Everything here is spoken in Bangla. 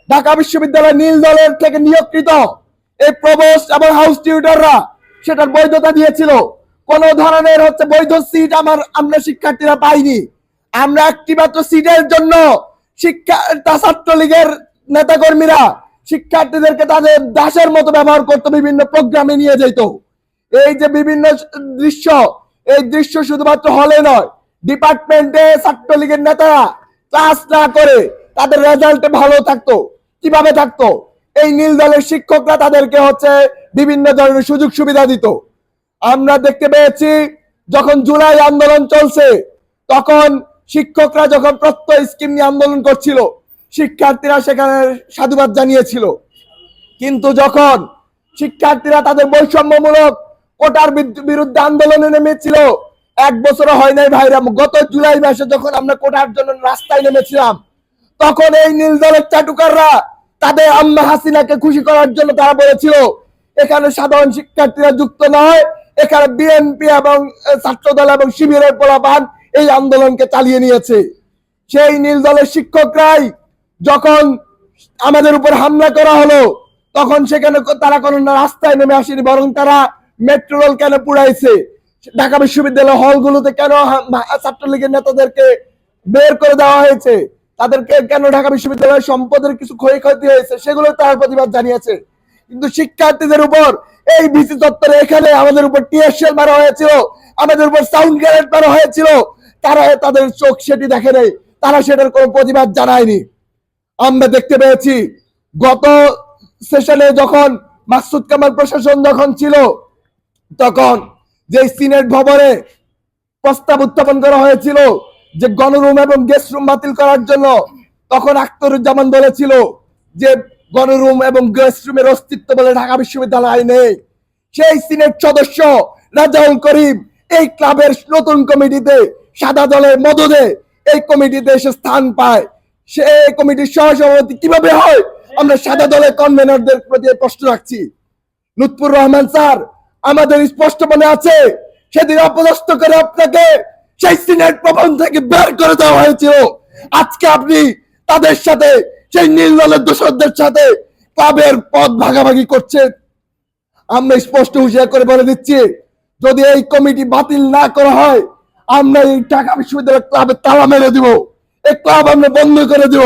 ঢাকা বিশ্ববিদ্যালয় নীল দলের থেকে নিয়োগকৃত এই প্রভোস্ট এবং হাউস টিউটররা সেটার বৈধতা দিয়েছিল। কোন ধরনের বৈধ সিট আমরা শিক্ষার্থীরা পাইনি। আমরা একটি মাত্র সিটের জন্য ছাত্রলীগের নেতাকর্মীরা শিক্ষার্থীদেরকে তাদের দাসের মতো ব্যবহার করতো, বিভিন্ন প্রোগ্রামে নিয়ে যেত। এই যে বিভিন্ন দৃশ্য, এই দৃশ্য শুধুমাত্র হলে নয়, ডিপার্টমেন্টে ছাত্রলীগের নেতারা ক্লাস না করে তাদের রেজাল্টে ভালো থাকতো। কিভাবে থাকতো? এই নীল দলের শিক্ষকরা তাদেরকে বিভিন্ন ধরনের সুযোগ সুবিধা দিত। আমরা দেখতে পেয়েছি যখন জুলাই আন্দোলন চলছে, তখন শিক্ষকরা যখন প্রত্যয় স্কিম নিয়ে আন্দোলন করছিল, শিক্ষার্থীরা সেখানে সাধুবাদ জানিয়েছিল। কিন্তু যখন শিক্ষার্থীরা তাদের বৈষম্যমূলক কোটার বিরুদ্ধে আন্দোলনে নেমেছিল, 1 বছরও হয় নাই ভাইরা, গত জুলাই মাসে যখন আমরা কোটার জন্য রাস্তায় নেমেছিলাম, তখন এই নীল দলের চাটুকাররা তাদের আম্মা হাসিনাকে খুশি করার জন্য তারা বলেছিল এখানে সাধারণ শিক্ষার্থীরা যুক্ত নয়, এখানে বিএনপি এবং ছাত্রদল এবং শিবিরের পোলাপান এই আন্দোলনকে চালিয়ে নিয়েছে। সেই নীল দলের শিক্ষকরাই যখন আমাদের উপর হামলা করা হলো, তখন সেখানে তারা কোনো রাস্তায় নেমে আসেনি, বরং তারা মেট্রো রেল কেন পুড়াইছে, ঢাকা বিশ্ববিদ্যালয় হলগুলোতে কেন ছাত্রলীগের নেতাদেরকে বের করে দেওয়া হয়েছে, তাদেরকে কেন ঢাকা বিশ্ববিদ্যালয়ের সম্পদের কিছু ক্ষয়ক্ষতি হয়েছে, সেগুলো তার প্রতিবাদ জানিয়েছে। কিন্তু শিক্ষার্থীদের উপর এই ভিসি চত্বরে এখানে আমাদের উপর টিয়ার শেল মারা হয়েছিল, আমাদের উপর সাউন্ড গ্রেনেড মারা হয়েছিল, তারা তাদের চোখ সেটি দেখে নেই, তারা সেটার কোনো প্রতিবাদ জানায়নি। আমরা দেখতে পেয়েছি গত সেশনে যখন মাকসুদ কামাল প্রশাসন যখন ছিল, তখন যে সিনেট ভবনে প্রস্তাব উত্থাপন করা হয়েছিল যে গণরুম এবং গেস্ট রুম বাতিল করার জন্য, তখন আখতারুজ্জামান বলেছিল যে গণরুম এবং গেস্ট রুমের অস্তিত্ব বলে ঢাকা বিশ্ববিদ্যালয় নেই। সেই সিনেট সদস্য রাজাউল করিম এই ক্লাবের নতুন কমিটিতে সাদা দলের মদদে এই কমিটিতে এসে স্থান পায়। সে কমিটির সহসভাপতি কিভাবে হয়? আমরা সাদা দলের কনভেনরদের প্রতি প্রশ্ন রাখছি। লুৎফুর রহমান স্যার, আমাদের স্পষ্ট মনে আছে সেদিন অপদস্থ করে আপনাকে সেই সিনেট ভবন থেকে বের করে দেওয়া হয়েছিল। আজকে আপনি তাদের সাথে, সেই নীল দলের দোসরদের সাথে ক্লাবের পদ ভাগাভাগি করছেন। আমরা স্পষ্ট হুঁশিয়ার করে বলে দিচ্ছি, যদি এই কমিটি বাতিল না করা হয়, আমরা এই ঢাকা বিশ্ববিদ্যালয় ক্লাবের তালা মেরে দিব, এই ক্লাব আমরা বন্ধ করে দিব।